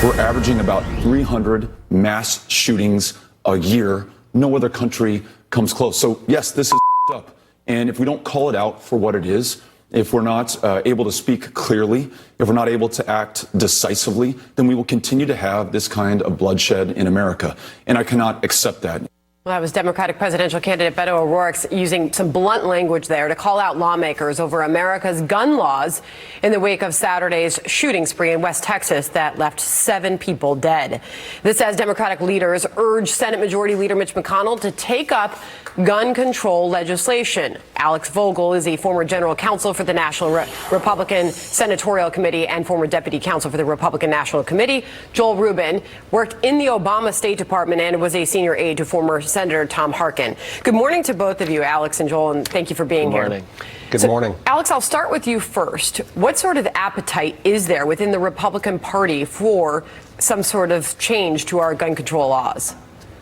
We're averaging about 300 mass shootings a year. No other country comes close. So yes, this is up. And if we don't call it out for what it is, if we're not able to speak clearly, if we're not able to act decisively, then we will continue to have this kind of bloodshed in America. And I cannot accept that. Well, that was Democratic presidential candidate Beto O'Rourke using some blunt language there to call out lawmakers over America's gun laws in the wake of Saturday's shooting spree in West Texas that left 7 people dead. This as Democratic leaders urge Senate Majority Leader Mitch McConnell to take up gun control legislation. Alex Vogel is a former general counsel for the National Republican Senatorial Committee and former deputy counsel for the Republican National Committee. Joel Rubin worked in the Obama State Department and was a senior aide to former Senator Tom Harkin. Good morning to both of you, Alex and Joel, and thank you for being here. Good morning. Good morning. Alex, I'll start with you first. What sort of appetite is there within the Republican Party for some sort of change to our gun control laws?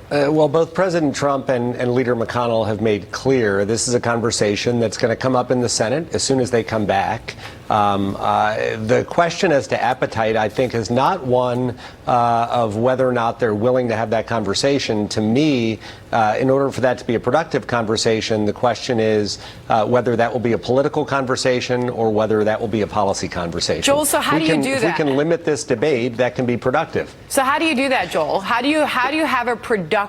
Well, both President Trump and Leader McConnell have made clear this is a conversation that's going to come up in the Senate as soon as they come back. The question as to appetite, I think, is not one of whether or not they're willing to have that conversation. To me, in order for that to be a productive conversation, the question is whether that will be a political conversation or whether that will be a policy conversation. Joel, so how do you do that? If we can limit this debate, that can be productive. So how do you do that, Joel? How do you have a productive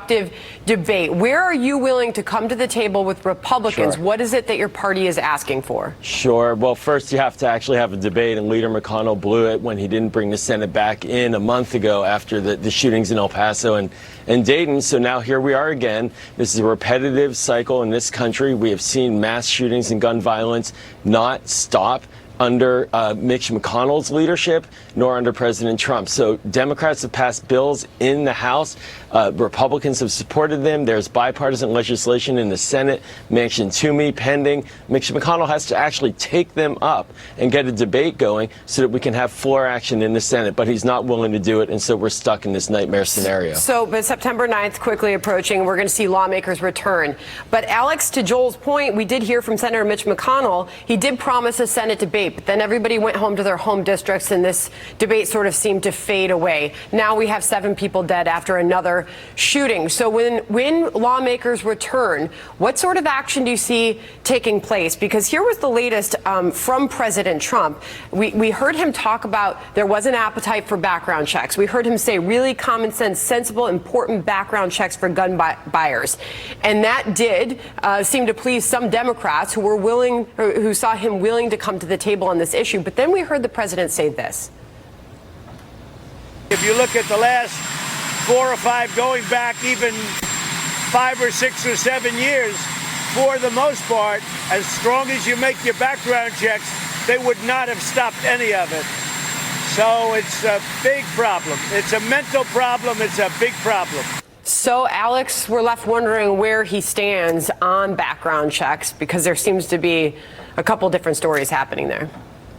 debate? Where are you willing to come to the table with Republicans? Sure. What is it that your party is asking for? Sure. Well, first you have to actually have a debate, and Leader McConnell blew it when he didn't bring the Senate back in a month ago after the shootings in El Paso and Dayton. So now here we are again. This is a repetitive cycle in this country. We have seen mass shootings and gun violence not stop under Mitch McConnell's leadership, nor under President Trump. So Democrats have passed bills in the House. Republicans have supported them. There's bipartisan legislation in the Senate, mentioned to me, pending. Mitch McConnell has to actually take them up and get a debate going so that we can have floor action in the Senate. But he's not willing to do it, and so we're stuck in this nightmare scenario. So, but September 9th quickly approaching, we're going to see lawmakers return. But Alex, to Joel's point, we did hear from Senator Mitch McConnell. He did promise a Senate debate, but then everybody went home to their home districts, and this debate sort of seemed to fade away. Now we have 7 people dead after another shooting. So when lawmakers return, what sort of action do you see taking place? Because here was the latest from President Trump. We heard him talk about there was an appetite for background checks. We heard him say really common sense, sensible, important background checks for gun buyers. And that did seem to please some Democrats who were willing, who saw him willing to come to the table on this issue. But then we heard the president say this. If you look at the last 4 or 5, going back even 5 or 6 or 7 years, for the most part, as strong as you make your background checks, they would not have stopped any of it. So it's a big problem. It's a mental problem. It's a big problem. So, Alex, we're left wondering where he stands on background checks, because there seems to be a couple different stories happening there.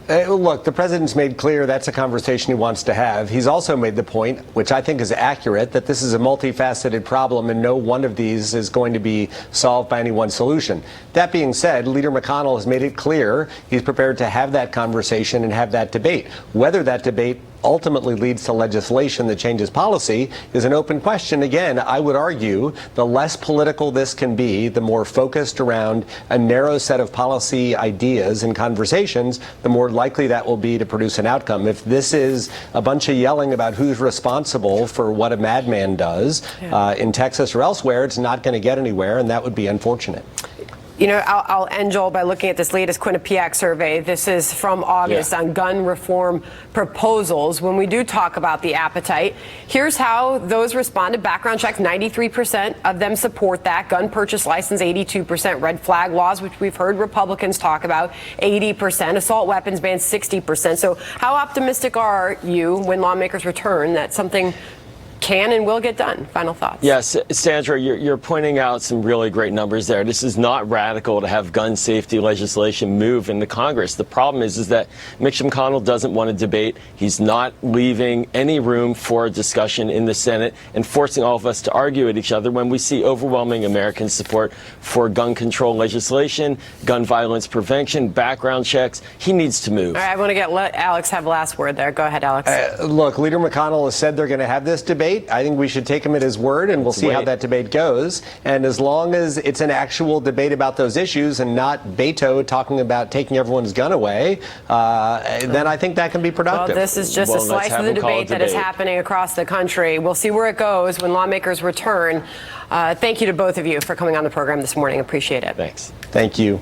Look, the president's made clear that's a conversation he wants to have. He's also made the point, which I think is accurate, that this is a multifaceted problem and no one of these is going to be solved by any one solution. That being said, Leader McConnell has made it clear he's prepared to have that conversation and have that debate. Whether that debate ultimately leads to legislation that changes policy is an open question. Again, I would argue the less political this can be, the more focused around a narrow set of policy ideas and conversations, the more likely that will be to produce an outcome. If this is a bunch of yelling about who's responsible for what a madman does in Texas or elsewhere, it's not going to get anywhere, and that would be unfortunate. You know, I'll end, Joel, by looking at this latest Quinnipiac survey. This is from August on gun reform proposals. When we do talk about the appetite, here's how those responded. Background checks, 93% of them support that. Gun purchase license, 82%. Red flag laws, which we've heard Republicans talk about, 80%. Assault weapons ban, 60%. So how optimistic are you when lawmakers return that something can and will get done. Final thoughts. Yes, Sandra, you're pointing out some really great numbers there. This is not radical to have gun safety legislation move into Congress. The problem is that Mitch McConnell doesn't want to debate. He's not leaving any room for a discussion in the Senate and forcing all of us to argue at each other when we see overwhelming American support for gun control legislation, gun violence prevention, background checks. He needs to move. All right, I want to let Alex have the last word there. Go ahead, Alex. Look, Leader McConnell has said they're going to have this debate. I think we should take him at his word, and we'll see how that debate goes. And as long as it's an actual debate about those issues and not Beto talking about taking everyone's gun away, then I think that can be productive. Well, this is just a slice of the debate that is happening across the country. We'll see where it goes when lawmakers return. Thank you to both of you for coming on the program this morning. Appreciate it. Thanks. Thank you.